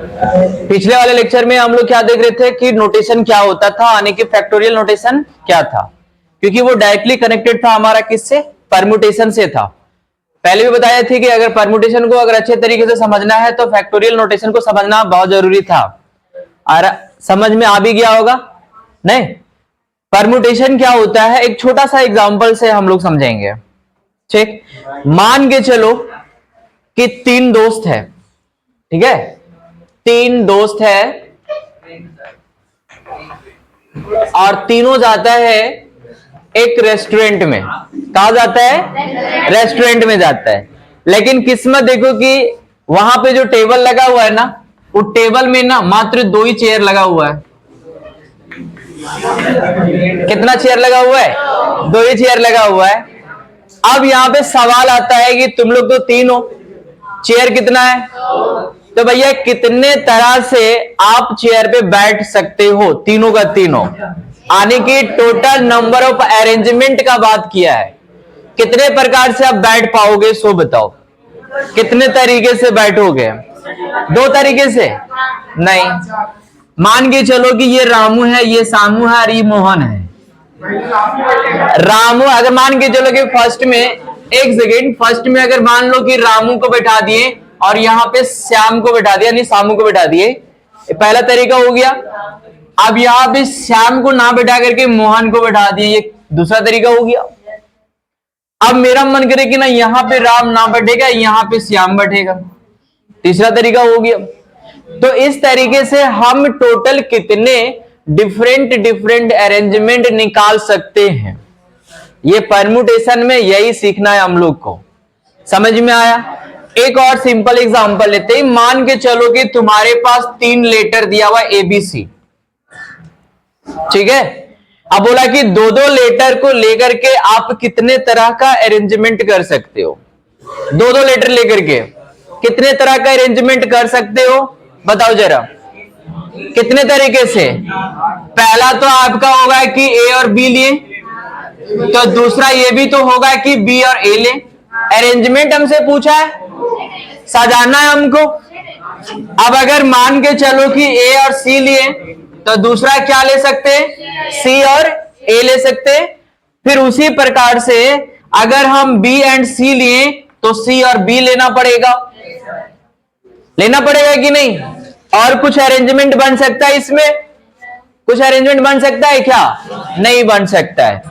पिछले वाले लेक्चर में हम लोग क्या देख रहे थे कि नोटेशन क्या होता था, यानी कि फैक्टोरियल नोटेशन क्या था, क्योंकि वो डायरेक्टली कनेक्टेड था हमारा किससे, परम्यूटेशन से था। पहले भी बताया थी कि अगर परम्यूटेशन को अगर अच्छे तरीके से समझना है तो फैक्टोरियल नोटेशन को समझना बहुत जरूरी था। और समझ में आ भी गया होगा नहीं? परम्यूटेशन क्या होता है, एक छोटा सा एग्जांपल से हम लोग समझेंगे। ठीक, मान के चलो कि तीन दोस्त है, ठीक है, तीन दोस्त है और तीनों जाता है एक रेस्टोरेंट में। कहा जाता है? रेस्टोरेंट में जाता है। लेकिन किस्मत देखो कि वहां पे जो टेबल लगा हुआ है ना, वो टेबल में ना मात्र 2 ही चेयर लगा हुआ है। कितना चेयर लगा हुआ है? 2 ही चेयर लगा हुआ है। अब यहां पे सवाल आता है कि तुम लोग तो 3 हो, चेयर कितना है? तो भैया कितने तरह से आप चेयर पे बैठ सकते हो, तीनों का तीनों, यानी कि टोटल नंबर ऑफ अरेंजमेंट का बात किया है। कितने प्रकार से आप बैठ पाओगे सो बताओ, कितने तरीके से बैठोगे? 2 तरीके से नहीं। मान के चलो कि ये रामू है, ये सामू है और ये मोहन है। रामू, अगर मान के चलो कि फर्स्ट में, एक सेकेंड, फर्स्ट में अगर मान लो कि रामू को बैठा दिए और यहां पे श्याम को बैठा दिया, नहीं सामू को बैठा दिए, पहला तरीका हो गया। अब यहां पे श्याम को ना बैठा करके मोहन को बैठा दिए, ये दूसरा तरीका हो गया। अब मेरा मन करे कि ना यहां पे राम ना बैठेगा, यहां पे श्याम बैठेगा, तीसरा तरीका हो गया। तो इस तरीके से हम टोटल कितने डिफरेंट डिफरेंट अरेंजमेंट निकाल सकते हैं, ये परम्यूटेशन में यही सीखना है हम लोग को। समझ में आया? एक और सिंपल एग्जांपल लेते हैं। मान के चलो कि तुम्हारे पास 3 लेटर दिया हुआ एबीसी, ठीक है। अब बोला कि 2-2 लेटर को लेकर के आप कितने तरह का अरेंजमेंट कर सकते हो? 2-2 लेटर लेकर के कितने तरह का अरेंजमेंट कर सकते हो, बताओ जरा, कितने तरीके से? पहला तो आपका होगा कि ए और बी लिए, तो दूसरा ये भी तो होगा कि बी और ए ले। अरेंजमेंट हमसे पूछा है, सजाना है हमको। अब अगर मान के चलो कि ए और सी लिए, तो दूसरा क्या ले सकते? सी और ए ले सकते। फिर उसी प्रकार से अगर हम बी एंड सी लिए तो सी और बी लेना पड़ेगा, लेना पड़ेगा कि नहीं? और कुछ अरेंजमेंट बन सकता है इसमें? कुछ अरेंजमेंट बन सकता है क्या? नहीं बन सकता है।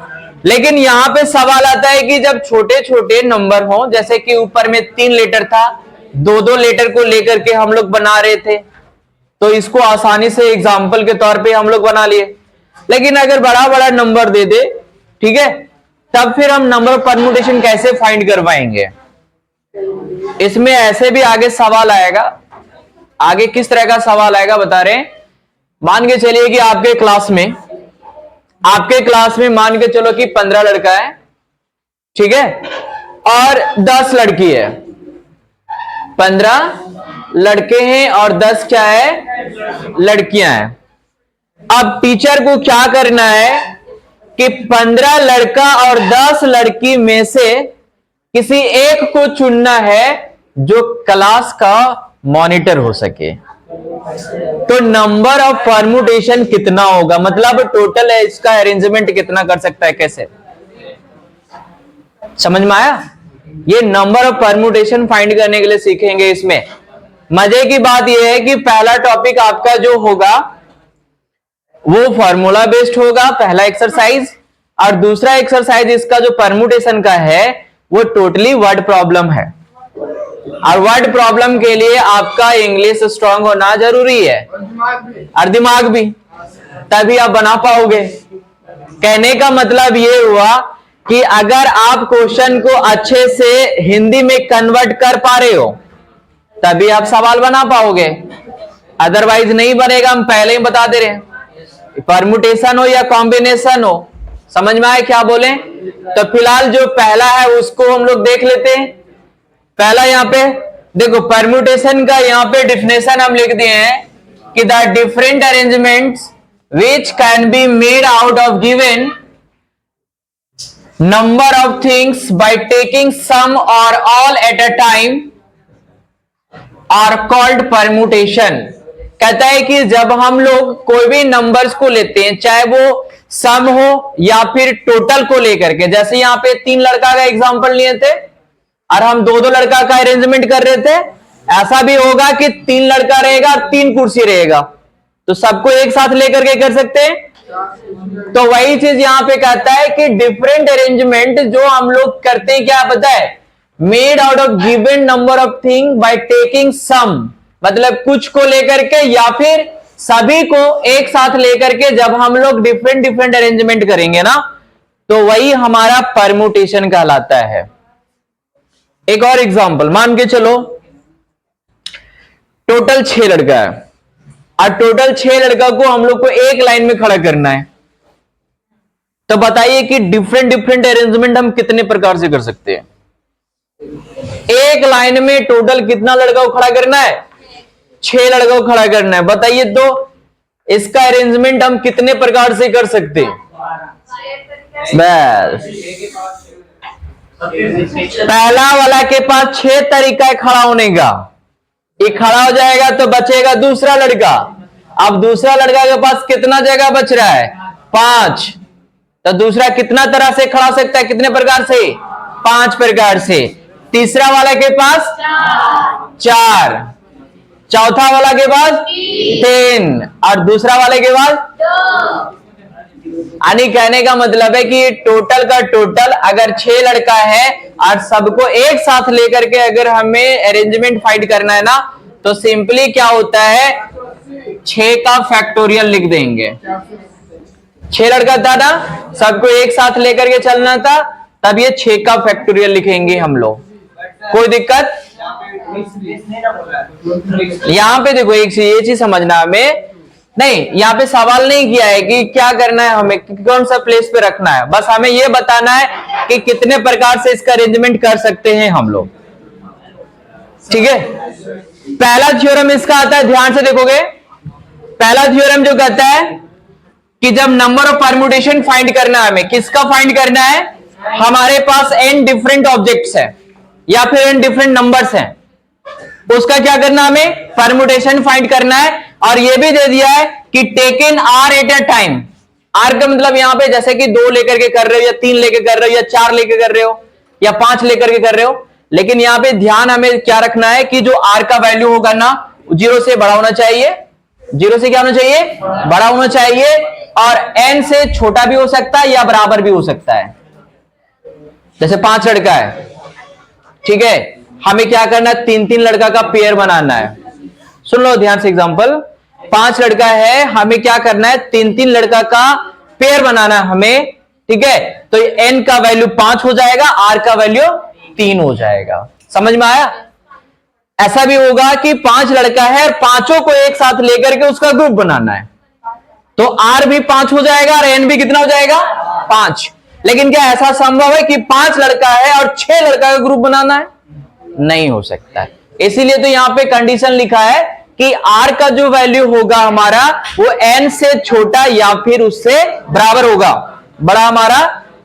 लेकिन यहां पे सवाल आता है कि जब छोटे छोटे नंबर हो, जैसे कि ऊपर में 3 लेटर था, 2-2 लेटर को लेकर के हम लोग बना रहे थे, तो इसको आसानी से एग्जाम्पल के तौर पे हम लोग बना लिए। लेकिन अगर बड़ा बड़ा नंबर दे दे, ठीक है, तब फिर हम नंबर ऑफ परम्यूटेशन कैसे फाइंड कर पाएंगे? इसमें ऐसे भी आगे सवाल आएगा। आगे किस तरह का सवाल आएगा बता रहे हैं। मान के चलिए कि आपके क्लास में मान के चलो कि 15 लड़का है, ठीक है, और 10 लड़की है। 15 लड़के हैं और 10 क्या है? लड़कियां हैं। अब टीचर को क्या करना है कि 15 लड़का और 10 लड़की में से किसी एक को चुनना है जो क्लास का मॉनिटर हो सके। तो नंबर ऑफ परम्यूटेशन कितना होगा, मतलब टोटल है इसका अरेंजमेंट कितना कर सकता है, कैसे? समझ में आया? ये नंबर ऑफ परम्यूटेशन फाइंड करने के लिए सीखेंगे। इसमें मजे की बात यह है कि पहला टॉपिक आपका जो होगा वो फॉर्मूला बेस्ड होगा, पहला एक्सरसाइज, और दूसरा एक्सरसाइज इसका जो परम्यूटेशन का है वो टोटली वर्ड प्रॉब्लम है। और वर्ड प्रॉब्लम के लिए आपका इंग्लिश स्ट्रांग होना जरूरी है और दिमाग भी, तभी आप बना पाओगे। कहने का मतलब ये हुआ कि अगर आप क्वेश्चन को अच्छे से हिंदी में कन्वर्ट कर पा रहे हो तभी आप सवाल बना पाओगे, अदरवाइज नहीं बनेगा। हम पहले ही बता दे रहे हैं, परम्यूटेशन हो या कॉम्बिनेशन हो। समझ में आए क्या बोले? तो फिलहाल जो पहला है उसको हम लोग देख लेते हैं। पहला यहां पे देखो, परम्यूटेशन का यहां पे डिफिनेशन हम लिख दिए हैं कि the different arrangements which can be made out of given number of things by taking some or all at a time are called permutation। कहता है कि जब हम लोग कोई भी नंबर्स को लेते हैं, चाहे वो सम हो या फिर टोटल को लेकर के, जैसे यहां पे 3 लड़का का एग्जांपल लिए थे और हम 2-2 लड़का का अरेंजमेंट कर रहे थे, ऐसा भी होगा कि 3 लड़का रहेगा और 3 कुर्सी रहेगा, तो सबको एक साथ लेकर के कर सकते हैं। तो वही चीज यहां पे कहता है कि डिफरेंट अरेंजमेंट जो हम लोग करते हैं, क्या पता है, made out of given number of thing by taking sum, मतलब कुछ को लेकर के या फिर सभी को एक साथ लेकर के जब हम लोग डिफरेंट डिफरेंट अरेंजमेंट करेंगे ना, तो वही हमारा परम्यूटेशन कहलाता है। एक और एग्जांपल मान के चलो, टोटल 6 लड़का है और टोटल 6 लड़का को हम लोग को एक लाइन में खड़ा करना है, तो बताइए कि डिफरेंट डिफरेंट अरेंजमेंट हम कितने प्रकार से कर सकते हैं। एक लाइन में टोटल कितना लड़का को खड़ा करना है, 6 लड़का को खड़ा करना है। बताइए तो इसका अरेंजमेंट हम कितने प्रकार से कर सकते हैं। बस पहला वाला के पास 6 तरीका है खड़ा होने का, ये खड़ा हो जाएगा तो बचेगा दूसरा लड़का। अब दूसरा लड़का के पास कितना जगह बच रहा है, 5, तो दूसरा कितना तरह से खड़ा हो सकता है, कितने प्रकार से, 5 प्रकार से। तीसरा वाला के पास 4, चौथा वाला के पास 3 और दूसरा वाले के पास 2। यानी कहने का मतलब है कि टोटल का टोटल अगर 6 लड़का है और सबको एक साथ लेकर के अगर हमें अरेंजमेंट फाइंड करना है ना, तो सिंपली क्या होता है, 6 का फैक्टोरियल लिख देंगे। 6 लड़का था ना, सबको एक साथ लेकर के चलना था, तब ये 6 का फैक्टोरियल लिखेंगे हम लोग। कोई दिक्कत? यहां पे देखो एक ये चीज समझना, हमें नहीं यहाँ पे सवाल नहीं किया है कि क्या करना है, हमें कौन सा प्लेस पे रखना है, बस हमें ये बताना है कि कितने प्रकार से इसका अरेंजमेंट कर सकते हैं हम लोग। ठीक है, पहला थ्योरम इसका आता है, ध्यान से देखोगे। पहला थ्योरम जो कहता है कि जब नंबर ऑफ परम्यूटेशन फाइंड करना है, हमें किसका फाइंड करना है, हमारे पास n डिफरेंट ऑब्जेक्ट्स है या फिर n डिफरेंट नंबर्स हैं, उसका क्या करना, हमें परम्यूटेशन फाइंड करना है। और ये भी दे दिया है कि taken r at a time. r का मतलब यहां पे जैसे कि 2 लेकर के कर रहे हो या 3 लेकर कर रहे हो या 4 लेकर कर रहे हो या 5 लेकर के कर रहे हो, लेकिन यहां पे ध्यान हमें क्या रखना है कि जो r का वैल्यू होगा ना, 0 से बड़ा होना चाहिए। 0 से क्या होना चाहिए, बड़ा होना चाहिए, और n से छोटा भी हो सकता है या बराबर भी हो सकता है। जैसे 5 लड़का है, ठीक है, हमें क्या करना है, 3-3 लड़का का पेयर बनाना है। सुन लो ध्यान से एग्जांपल, 5 लड़का है, हमें क्या करना है, 3-3 लड़का का पेयर बनाना है हमें। ठीक है, तो n का वैल्यू 5 हो जाएगा, r का वैल्यू 3 हो जाएगा। समझ में आया? ऐसा भी होगा कि 5 लड़का है और पांचों को एक साथ लेकर के उसका ग्रुप बनाना है, तो r भी 5 हो जाएगा और n भी कितना हो जाएगा, 5। लेकिन क्या ऐसा संभव है कि 5 लड़का है और 6 लड़का का ग्रुप बनाना है? नहीं हो सकता है। इसीलिए तो यहां पे कंडीशन लिखा है कि r का जो वैल्यू होगा हमारा वो n से छोटा या फिर उससे बराबर होगा, बड़ा हमारा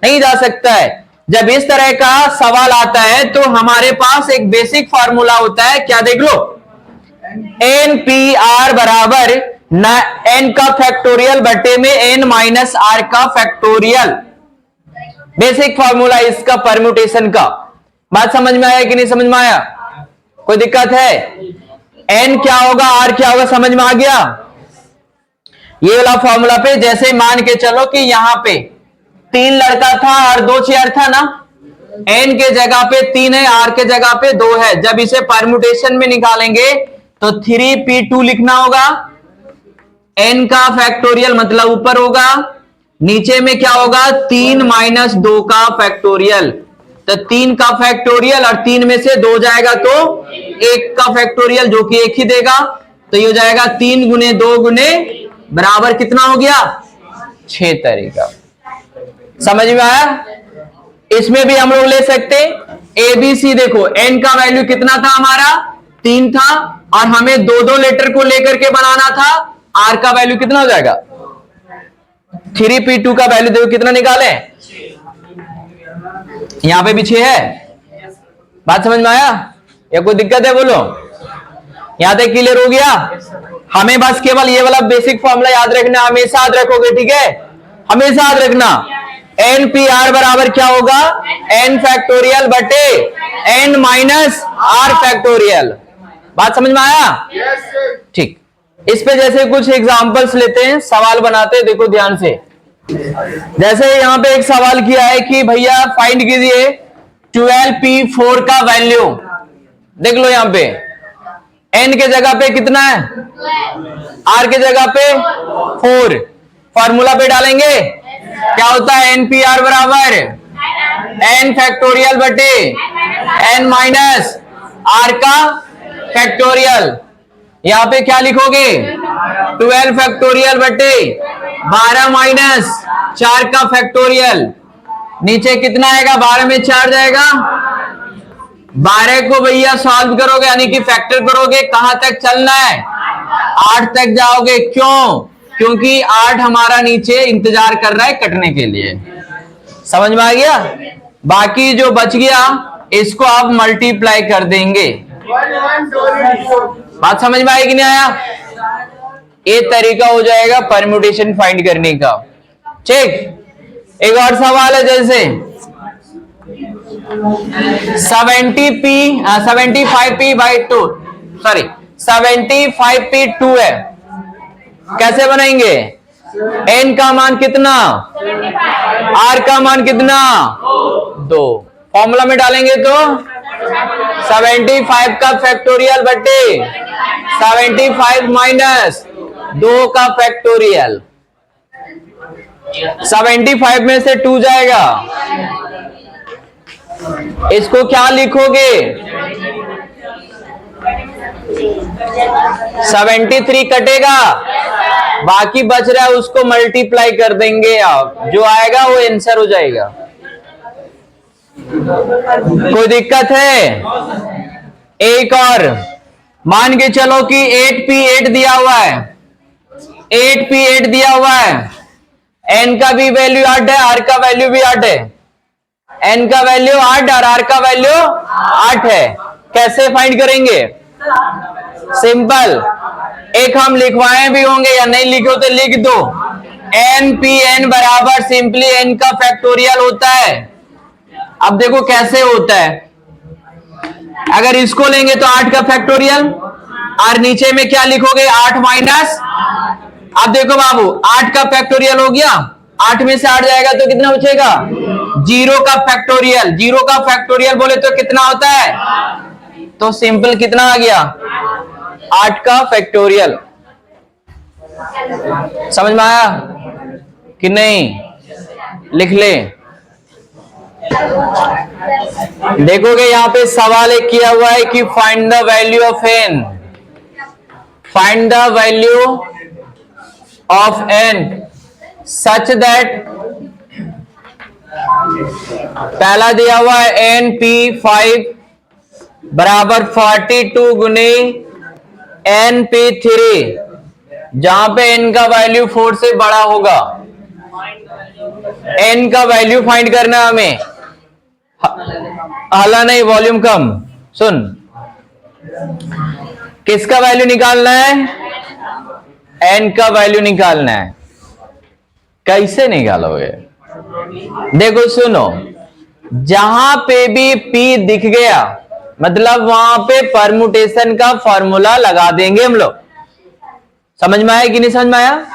नहीं जा सकता है। जब इस तरह का सवाल आता है तो हमारे पास एक बेसिक फार्मूला होता है, क्या देख लो, NPR बराबर n का फैक्टोरियल बटे में n माइनस r का फैक्टोरियल। बेसिक फार्मूला इसका परम्यूटेशन का। बात समझ में आया कि नहीं समझ में आया? कोई दिक्कत है? n क्या होगा, r क्या होगा, समझ में आ गया? ये वाला फॉर्मूला पे जैसे मान के चलो कि यहां पे 3 लड़का था और 2 चेयर था ना, n के जगह पे 3 है, r के जगह पे 2 है। जब इसे परम्यूटेशन में निकालेंगे तो 3p2 लिखना होगा, n का फैक्टोरियल मतलब ऊपर होगा, नीचे में क्या होगा, 3 माइनस 2 का फैक्टोरियल। तो 3 का फैक्टोरियल और 3 में से 2 जाएगा तो 1 का फैक्टोरियल, जो कि 1 ही देगा। तो ये हो जाएगा 3 गुने 2 गुने बराबर कितना हो गया, 6 तरीका। समझ में आया? इसमें भी हम लोग ले सकते ABC। देखो n का वैल्यू कितना था हमारा, 3 था, और हमें 2-2 लेटर को लेकर के बनाना था। r का वैल्यू कितना हो जाएगा, 3p2 का वैल्यू देखो कितना निकाले, यहां पे भी 6 है। बात समझ में आया या कोई दिक्कत है बोलो? यहां तक क्लियर हो गया? हमें बस केवल ये वाला बेसिक फॉर्मूला याद रखना, हमेशा याद रखोगे, ठीक है, हमेशा याद रखना। एन पी आर बराबर क्या होगा, एन फैक्टोरियल बटे एन माइनस आर फैक्टोरियल। बात समझ में आया? ठीक, इस पे जैसे कुछ एग्जांपल्स लेते हैं, सवाल बनाते हैं, देखो ध्यान से। जैसे यहां पे एक सवाल किया है कि भैया फाइंड कीजिए 12p4 का वैल्यू। देख लो यहां पे n के जगह पे कितना है, r के जगह पे 4, फॉर्मूला पे डालेंगे, क्या होता है, एन पी आर बराबर n फैक्टोरियल बटे n माइनस r का फैक्टोरियल। यहां पे क्या लिखोगे, 12 फैक्टोरियल बटे 12 माइनस 4 का फैक्टोरियल। नीचे कितना आएगा, 12 में 4 जाएगा, 12 को भैया सॉल्व करोगे यानी कि फैक्टर करोगे, कहां तक चलना है, 8 तक जाओगे। क्यों? क्योंकि 8 हमारा नीचे इंतजार कर रहा है कटने के लिए। समझ में आ गया? बाकी जो बच गया इसको आप मल्टीप्लाई कर देंगे। बात समझ में आई कि नहीं आया? ये तरीका हो जाएगा परम्यूटेशन फाइंड करने का। ठीक, एक और सवाल है, जैसे 75p2 है, कैसे बनाएंगे, n का मान कितना, r का मान कितना, 2, फॉर्मूला में डालेंगे तो 75 का फैक्टोरियल बटे 75 माइनस 2 का फैक्टोरियल। 75 में से 2 जाएगा, इसको क्या लिखोगे, 73 कटेगा, बाकी बच रहा है उसको मल्टीप्लाई कर देंगे आप, जो आएगा वो आंसर हो जाएगा। कोई दिक्कत है? एक और मान के चलो कि 8p8 दिया हुआ है, 8p8 दिया हुआ है, n का भी वैल्यू 8 है, r का वैल्यू भी 8 है, n का वैल्यू 8 और r का वैल्यू 8 है। कैसे फाइंड करेंगे? सिंपल, एक हम लिखवाए भी होंगे या नहीं लिखे तो लिख दो, n बराबर सिंपली n का फैक्टोरियल होता है। अब देखो कैसे होता है, अगर इसको लेंगे तो 8 का फैक्टोरियल, और नीचे में क्या लिखोगे, 8 माइनस। अब देखो बाबू, 8 का फैक्टोरियल हो गया, 8 में से 8 जाएगा तो कितना बचेगा, 0 का फैक्टोरियल। 0 का फैक्टोरियल बोले तो कितना होता है, तो सिंपल कितना आ गया, 8 का फैक्टोरियल। समझ में आया कि नहीं? लिख ले। देखोगे यहां पे सवाल एक किया हुआ है कि find the value of n, find the value of n such that, पहला दिया हुआ है np5 बराबर 42 गुने np3, जहां पे n का वैल्यू 4 से बड़ा होगा। n का वैल्यू फाइंड करना है हमें, हाला नहीं, वॉल्यूम कम। सुन, किसका वैल्यू निकालना है, n का वैल्यू निकालना है। कैसे निकालोगे? देखो सुनो, जहां पे भी p दिख गया मतलब वहां पे परमुटेशन का फॉर्मूला लगा देंगे हम लोग। समझ में आया कि नहीं समझ में आया?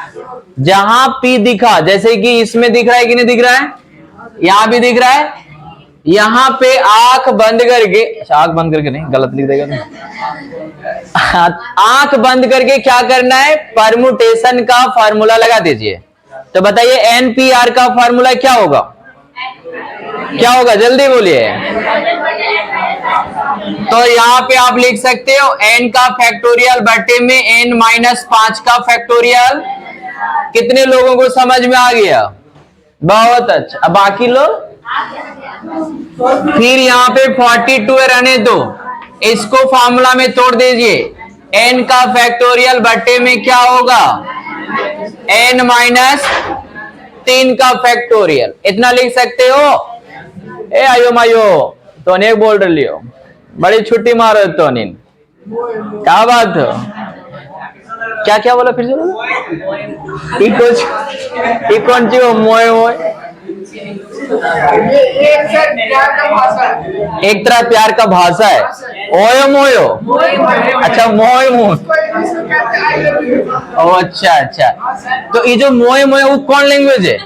जहां p दिखा, जैसे कि इसमें दिख रहा है कि नहीं दिख रहा है, यहां भी दिख रहा है, यहां पे आंख बंद करके, आंख बंद करके नहीं, गलत लिख देगा तो आंख बंद करके क्या करना है, परमुटेशन का फॉर्मूला लगा दीजिए। तो बताइए एनपीआर का फॉर्मूला क्या होगा, क्या होगा, जल्दी बोलिए। तो यहां पे आप लिख सकते हो n का फैक्टोरियल बटे में n माइनस 5 का फैक्टोरियल। कितने लोगों को समझ में आ गया? बहुत अच्छा। अब बाकी लोग फिर यहाँ पे 42 रहने दो, इसको फॉर्मूला में तोड़ दीजिए। n का फैक्टोरियल बटे में क्या होगा, n माइनस 3 का फैक्टोरियल। इतना लिख सकते हो। ए आयो मायो तो अनेक बोल रही हो, बड़ी छुट्टी मारो तो क्या बात हो। क्या क्या बोला फिर से? कौन सी वो मोए मोए? एक तरह प्यार का भाषा है। ओयो मोयो, अच्छा मोए मोए। ओ अच्छा अच्छा, तो ये जो मोए मोए वो कौन लैंग्वेज है?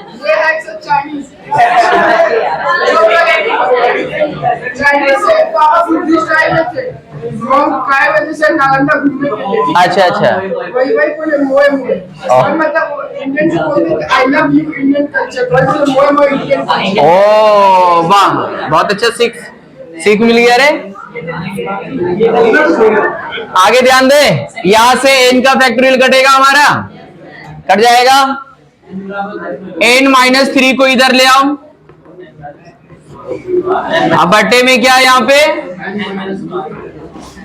अच्छा अच्छा, ओ वाह, बहुत अच्छा सीख मिल गया रे। आगे ध्यान दे, यहां से n का फैक्टोरियल कटेगा हमारा, कट जाएगा। n-3 को इधर ले आओ, अब बट्टे में क्या है यहाँ पे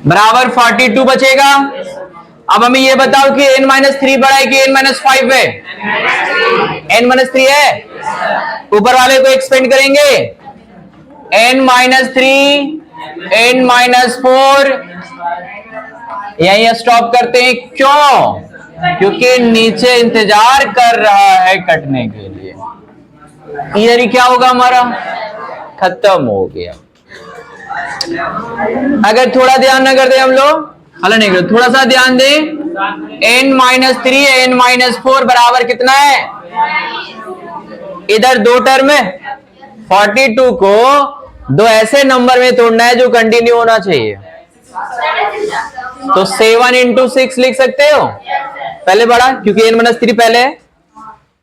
बराबर 42 बचेगा। अब हमें ये बताओ कि n-3 बड़ा है कि n-5 है? n-3 है। ऊपर वाले को एक्सपेंड करेंगे, n-3 n-4, यहीं स्टॉप करते हैं। क्यों? क्योंकि नीचे इंतजार कर रहा है कटने के लिए। इधर ही क्या होगा हमारा, खत्म हो गया। अगर थोड़ा ध्यान न कर दे हम लोग, हल नहीं कर, थोड़ा सा ध्यान दे, n-3 n-4 बराबर कितना है? इधर दो टर्म है, 42 को दो ऐसे नंबर में तोड़ना है जो कंटिन्यू होना चाहिए। तो 7 into 6 लिख सकते हो, पहले बड़ा क्योंकि n-3 पहले है।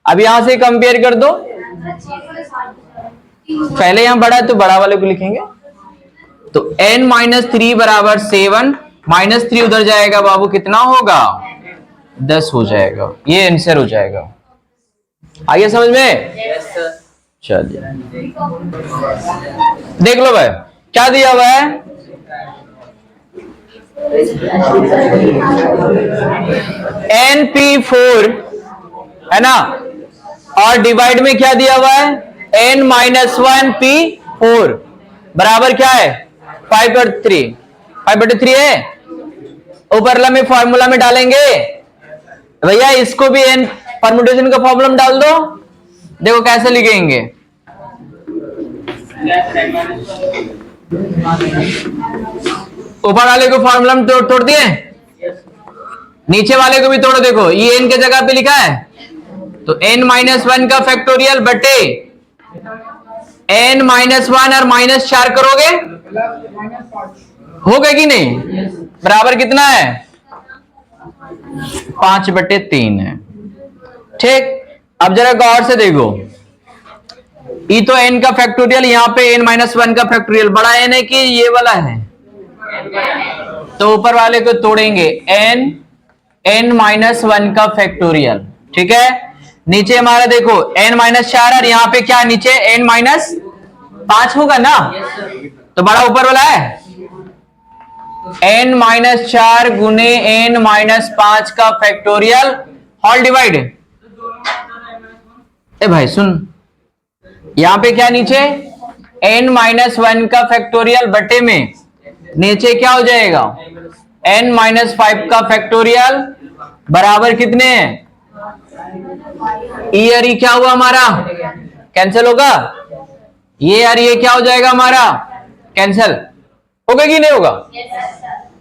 अब यहां से कंपेयर कर दो, पहले यहां बड़ा है तो बड़ा वाले को लिखेंगे। तो n-3 बराबर 7, -3 उधर जाएगा बाबू, कितना होगा? 10 हो जाएगा। ये आंसर हो जाएगा। आगे समझ में? चलिए देख लो भाई क्या दिया हुआ है। NP4 है ना, और डिवाइड में क्या दिया हुआ है? n-1p4 बराबर क्या है? 5/3 है। ऊपर में फॉर्मूला में डालेंगे भैया, इसको भी n परम्यूटेशन का फॉर्मूला डाल दो, देखो कैसे लिखेंगे। ऊपर वाले को फॉर्मूला में तोड़ दिए, नीचे वाले को भी तोड़ो। देखो ये n के जगह पे लिखा है, तो n-1 का फैक्टोरियल बटे n-1 और -4 करोगे, होगा कि नहीं? बराबर कितना है? 5/3 है। ठीक, अब जरा गौर से देखो, ये तो n का फैक्टोरियल, यहाँ पे n-1 का फैक्टोरियल बड़ा n है कि ये वाला है? तो ऊपर वाले को तोड़ेंगे, n-1 का फैक्टोरियल। ठीक है, नीचे हमारा देखो n-4 और यहाँ पे क्या नीचे n-5 होगा ना, तो बड़ा ऊपर वाला है। n-4 गुने n-5 का फैक्टोरियल होल डिवाइड। ए भाई सुन, यहां पे क्या नीचे n-1 का फैक्टोरियल बटे में नीचे क्या हो जाएगा? n-5 का फैक्टोरियल बराबर कितने हैं? ये और ये क्या हुआ हमारा? कैंसिल होगा। ये और ये क्या हो जाएगा हमारा? कैंसिल होगा कि नहीं होगा?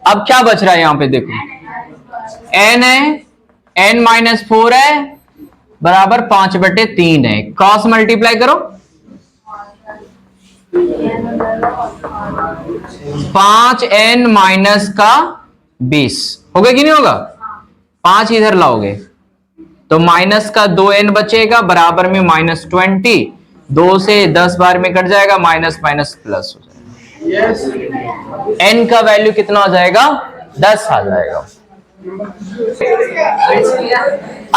अब क्या बच रहा है यहां पे देखो, n है, n-4 है, बराबर 5/3 है। क्रॉस मल्टीप्लाई करो, 5n- का 20 होगा कि नहीं होगा? 5 इधर लाओगे तो माइनस का 2n बचेगा, बराबर में -20, 2 से 10 बार में कट जाएगा, माइनस माइनस प्लस हो जाएगा। n का वैल्यू कितना हो जाएगा? 10 आ जाएगा।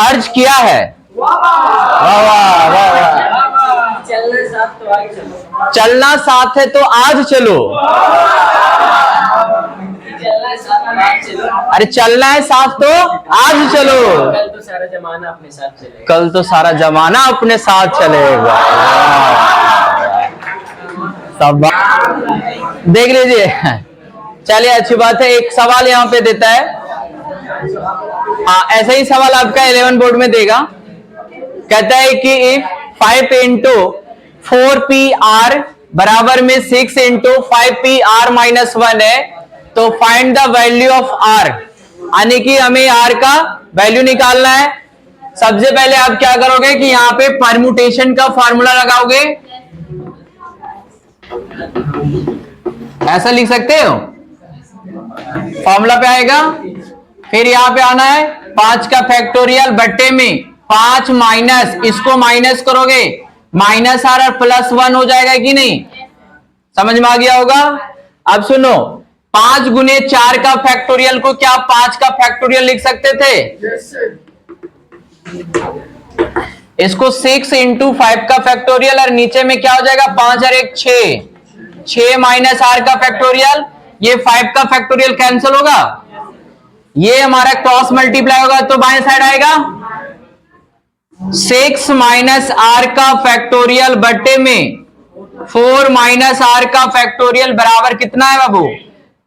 अर्ज किया है, वाह वाह वाह वाह। चलना साथ है तो आज चलो, अरे चलना है साथ तो आज चलो, कल तो सारा जमाना अपने साथ चलेगा, कल तो सारा जमाना अपने साथ चलेगा। सब देख लीजिए। चलिए अच्छी बात है। एक सवाल यहाँ पे देता है, हाँ, ऐसा ही सवाल आपका 11 बोर्ड में देगा। कहता है कि इफ 5 इंटू 4PR बराबर में 6 इंटू 5PR माइनस 1 है, तो find the value of R, यानी कि हमें R का वैल्यू निकालना है। सबसे पहले आप क्या करोगे कि यहां पे परम्यूटेशन का फॉर्मूला लगाओगे, ऐसा लिख सकते हो, फॉर्मूला पे आएगा। फिर यहां पे आना है 5 का फैक्टोरियल बट्टे में 5 माइनस, इसको माइनस करोगे, माइनस आर और प्लस 1 हो जाएगा कि नहीं, समझ में आ गया होगा। अब सुनो, 5 गुने 4 का फैक्टोरियल को क्या 5 का फैक्टोरियल लिख सकते थे? इसको 6 इंटू 5 का फैक्टोरियल, और नीचे में क्या हो जाएगा 5 और 1 6 माइनस आर का फैक्टोरियल, ये 5 का फैक्टोरियल कैंसिल होगा, ये हमारा क्रॉस मल्टीप्लाई होगा तो बाएं साइड आएगा। 6 माइनस आर का फैक्टोरियल बट्टे में 4 माइनस आर का फैक्टोरियल बराबर कितना है बाबू?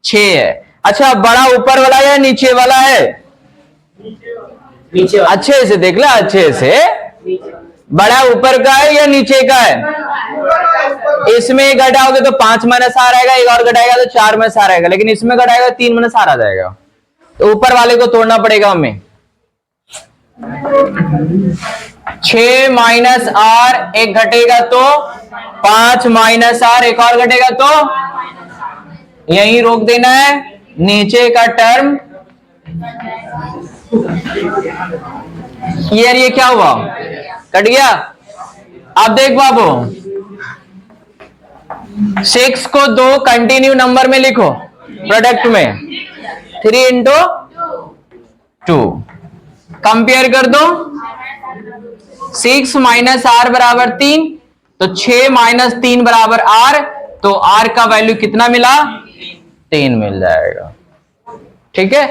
6 है। अच्छा, बड़ा ऊपर वाला या नीचे वाला है? नीचे। अच्छे से देख लो, अच्छे से, बड़ा ऊपर का है या नीचे का है? इसमें घटाओगे तो 5 माइनस आर आएगा, एक और घटाएगा तो 4 माइनस आर आएगा, लेकिन इसमें घटाएगा 3 माइनस आर आ जाएगा, तो ऊपर वाले को तोड़ना पड़ेगा हमें। 6 माइनस आर एक घटेगा तो 5 माइनस आर एक और घटेगा तो यहीं रोक देना है, नीचे का टर्म ये क्या हुआ, कट गया। अब देख बाबू, 6 को 2 कंटिन्यू नंबर में लिखो, प्रोडक्ट में 3 इंटू 2, कंपेयर कर दो। 6 माइनस आर बराबर 3, तो 6 माइनस 3 बराबर आर, तो आर का वैल्यू कितना मिला? 3 मिल जाएगा, ठीक है।